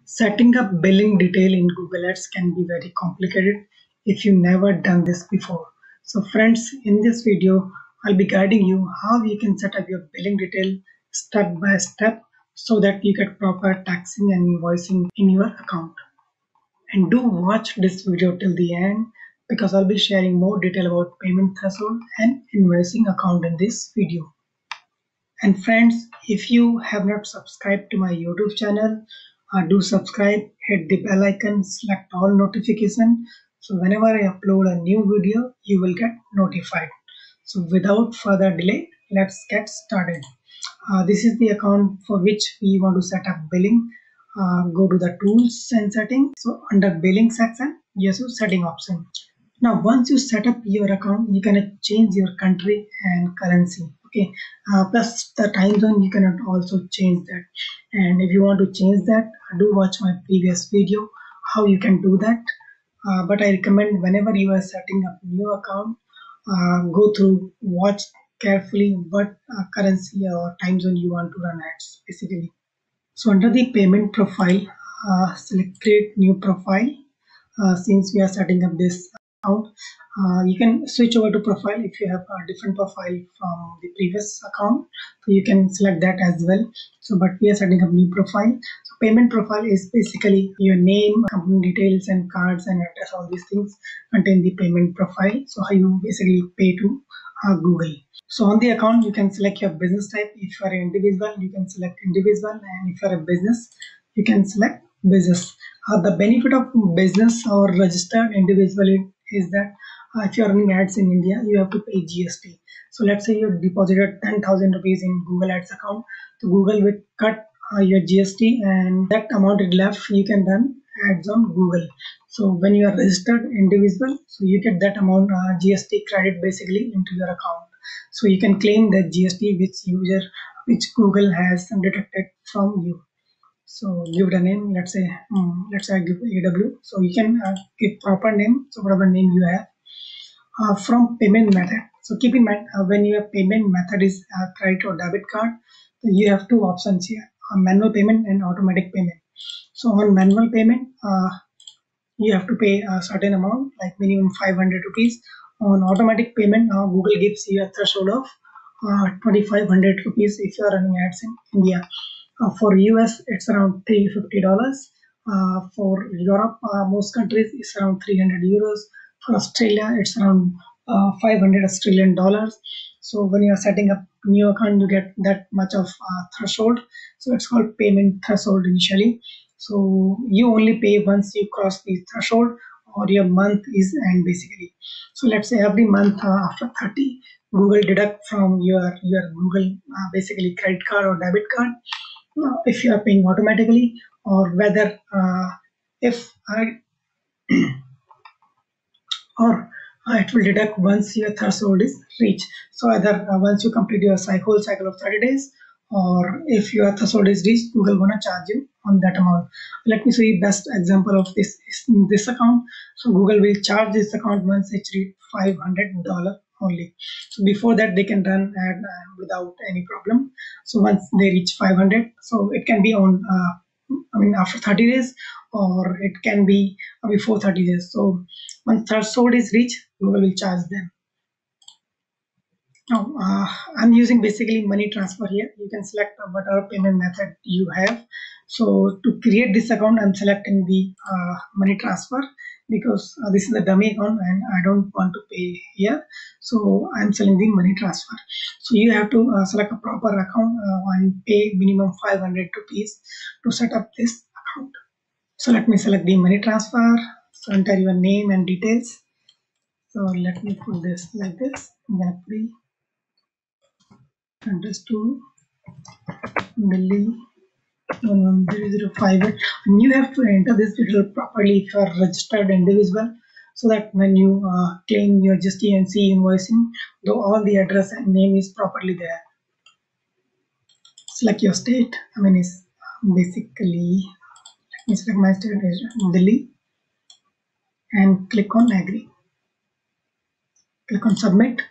Setting up billing detail in Google Ads can be very complicated if you never done this before. So friends, in this video, I'll be guiding you how you can set up your billing detail step by step so that you get proper taxing and invoicing in your account. And do watch this video till the end because I'll be sharing more detail about payment threshold and invoicing account in this video. And friends, if you have not subscribed to my YouTube channel, do subscribe, hit the bell icon, select all notification. So whenever I upload a new video, you will get notified. So without further delay, let's get started. This is the account for which we want to set up billing. Go to the tools and settings. So under billing section, yes, setting option. Now, once you set up your account, you can change your country and currency. Okay, plus the time zone, you cannot also change that. And if you want to change that, do watch my previous video how you can do that. But I recommend whenever you are setting up new account, go through, watch carefully what currency or time zone you want to run ads basically. So under the payment profile, select create new profile. Since we are setting up this account, you can switch over to profile if you have a different profile from the previous account. So you can select that as well. So but we are setting up new profile. So payment profile is basically your name, company details and cards and address, all these things contain the payment profile. So how you basically pay to Google. So on the account, you can select your business type. If you are an individual, you can select individual, and if you are a business, you can select business. The benefit of business or registered individual is that if you are running ads in India, you have to pay GST. So let's say you deposited 10,000 rupees in Google Ads account, so Google will cut your GST, and that amount is left. You can run ads on Google. So when you are registered individual, so you get that amount GST credit basically into your account. So you can claim that GST which Google has detected from you. So give it a name. Let's say I give AW. So you can give proper name. So whatever name you have from payment method. So keep in mind when your payment method is credit or debit card, you have two options here: manual payment and automatic payment. So on manual payment, you have to pay a certain amount, like minimum 500 rupees. On automatic payment, Google gives you a threshold of 2500 rupees if you are running ads in India. For US, it's around $350. For Europe, most countries, it's around 300 euros. For Australia, it's around 500 Australian dollars. So when you are setting up new account, you get that much of threshold. So it's called payment threshold initially. So you only pay once you cross the threshold or your month is end basically. So let's say every month after 30, Google deduct from your Google basically credit card or debit card if you are paying automatically, or whether if I or it will deduct once your threshold is reached. So either once you complete your whole cycle of 30 days, or if your threshold is reached, Google gonna charge you on that amount. Let me show you best example of this account. So Google will charge this account once it reaches $500 only. So before that they can run ad without any problem. So once they reach 500, so it can be on after 30 days, or it can be before 30 days. So once threshold is reached, Google will charge them. Now, I'm using basically money transfer here. You can select whatever payment method you have. So to create this account, I'm selecting the money transfer because this is a dummy account and I don't want to pay here. So I'm selecting money transfer. So you have to select a proper account and pay minimum 500 rupees to set up this account. So let me select the money transfer. So enter your name and details. So let me put this like this. I'm gonna put address to Delhi 11058. And you have to enter this detail properly if you are registered individual, so that when you claim your GST and C invoicing, though all the address and name is properly there. Select your state. It's basically, let me select my state as Delhi and click on agree. Click on submit.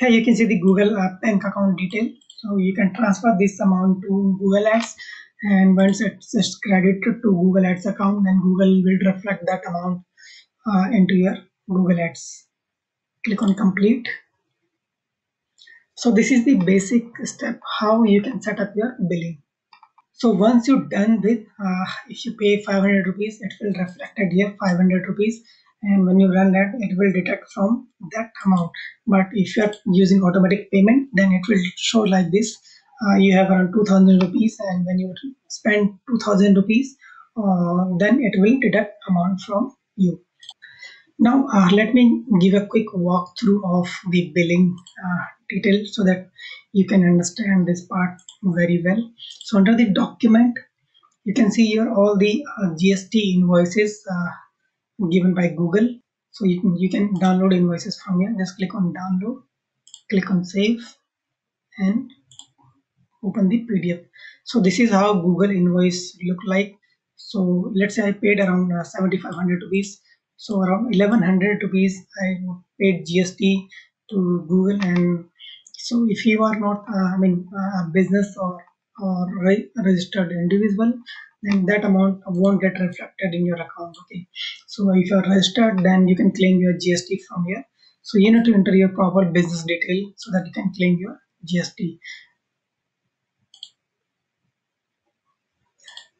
Here you can see the Google bank account detail. So you can transfer this amount to Google Ads, and once it's just credited to Google Ads account, then Google will reflect that amount into your Google Ads. Click on complete. So this is the basic step how you can set up your billing. So once you're done with, if you pay 500 rupees, it will reflected here 500 rupees, and when you run that, it will deduct from that amount. But if you are using automatic payment, then it will show like this. You have around 2000 rupees, and when you spend 2000 rupees, then it will deduct amount from you. Now, let me give a quick walkthrough of the billing detail so that you can understand this part very well. So under the document, you can see here all the GST invoices given by Google. So you can download invoices from here. Just click on download, click on save, and open the PDF. So this is how Google invoice look like. So let's say I paid around 7500 rupees. So around 1100 rupees I paid GST to Google. And so if you are not a business or registered individual, then that amount won't get reflected in your account. Okay, so if you are registered, then you can claim your GST from here. So you need to enter your proper business detail so that you can claim your GST.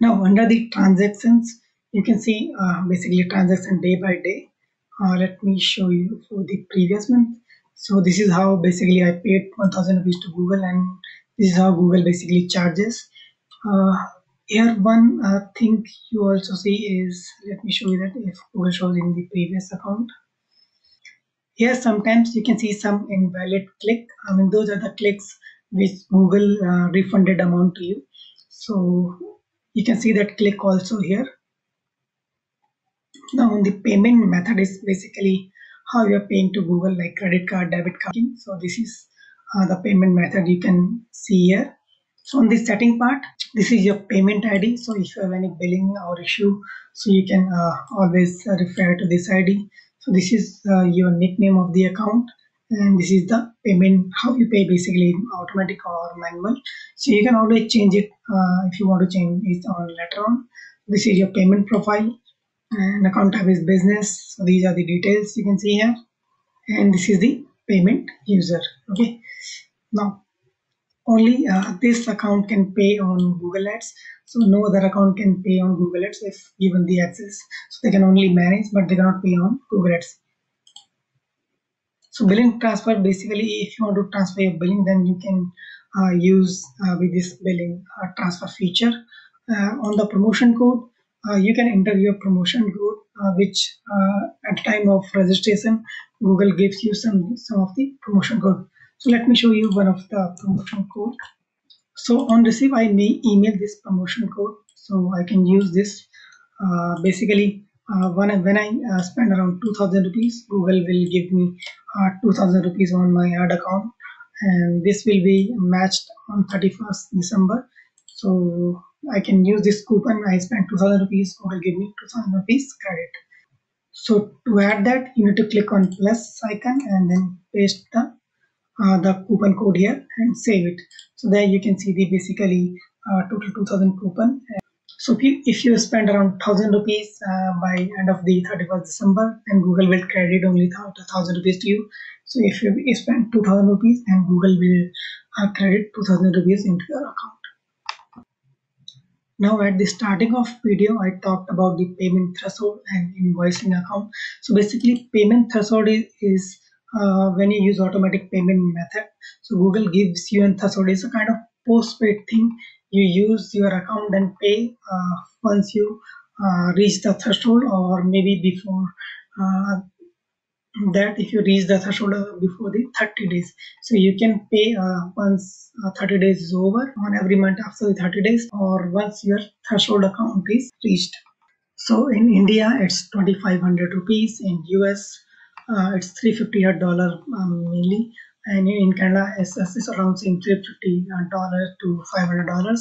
Now under the transactions, you can see basically transaction day by day. Let me show you for the previous month. So this is how basically I paid 1000 rupees to Google, and this is how Google basically charges. Uh, Here one thing you also see is, let me show you that if Google shows in the previous account. Here sometimes you can see some invalid click. I mean those are the clicks which Google refunded amount to you. So you can see that click also here. Now the payment method is basically how you are paying to Google, like credit card, debit card. So this is the payment method you can see here. So on the setting part, this is your payment ID. So if you have any billing or issue, so you can always refer to this ID. So this is your nickname of the account, and this is the payment, how you pay basically, automatic or manual. So you can always change it if you want to change it on later on. This is your payment profile, and account type is business. So these are the details you can see here, and this is the payment user. Okay, now only this account can pay on Google Ads. So no other account can pay on Google Ads if given the access. So they can only manage, but they cannot pay on Google Ads. So billing transfer, basically if you want to transfer your billing, then you can use with this billing transfer feature. On the promotion code, you can enter your promotion code, which at the time of registration, Google gives you some of the promotion code. So let me show you one of the promotion code. So on receive, I may email this promotion code, so I can use this. Basically, when I spend around 2000 rupees, Google will give me 2000 rupees on my ad account, and this will be matched on 31st December. So I can use this coupon. I spent 2000 rupees, Google give me 2000 rupees credit. So to add that, you need to click on plus icon and then paste the coupon code here and save it. So there you can see the basically total 2000 coupon. So if you spend around 1000 rupees by end of the 31st December, then Google will credit only 1000 rupees to you. So if you spend 2000 rupees, then Google will credit 2000 rupees into your account. Now at the starting of video, I talked about the payment threshold and invoicing account. So basically payment threshold is when you use automatic payment method. So Google gives you a threshold. It's a kind of postpaid thing. You use your account and pay once you reach the threshold, or maybe before that, if you reach the threshold before the 30 days. So you can pay once 30 days is over, on every month after the 30 days, or once your threshold account is reached. So in India it's 2500 rupees, in US it's $350 mainly, and in Canada it's around same $350 to $500,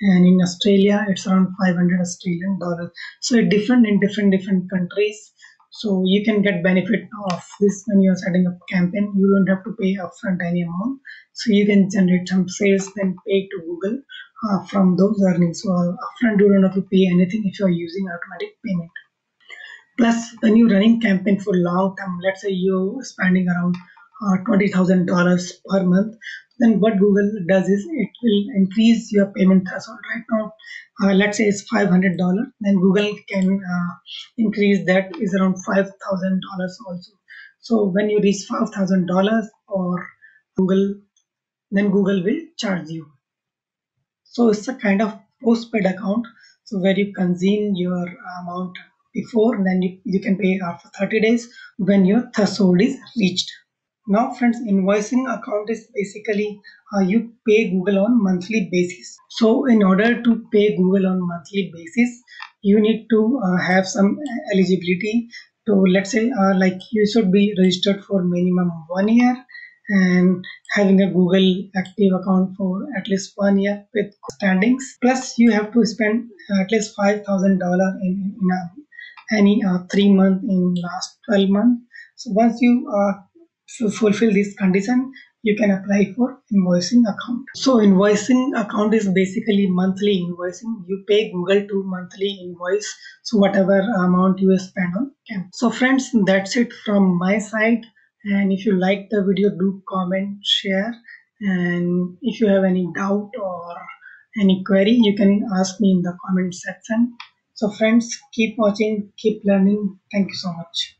and in Australia it's around 500 Australian dollars. So it's different in different countries. So you can get benefit of this when you are setting up campaign. You don't have to pay upfront any amount. So you can generate some sales, then pay to Google from those earnings. So upfront you don't have to pay anything if you are using automatic payment. Plus, when you're running campaign for long term, let's say you're spending around $20,000 per month, then what Google does is it will increase your payment threshold. Right now, let's say it's $500, then Google can increase that is around $5,000 also. So when you reach $5,000 or Google, then Google will charge you. So it's a kind of postpaid account. So where you consume your amount before, then you can pay after 30 days when your threshold is reached. Now friends, invoicing account is basically you pay Google on monthly basis. So in order to pay Google on monthly basis, you need to have some eligibility. So let's say like you should be registered for minimum 1 year and having a Google active account for at least 1 year with standings. Plus you have to spend at least $5,000 in any 3 month in last 12 months. So once you fulfill this condition, you can apply for invoicing account. So invoicing account is basically monthly invoicing. You pay Google to monthly invoice. So whatever amount you spend on camp. So friends, that's it from my side. And if you like the video, do comment, share. And if you have any doubt or any query, you can ask me in the comment section. So friends, keep watching, keep learning. Thank you so much.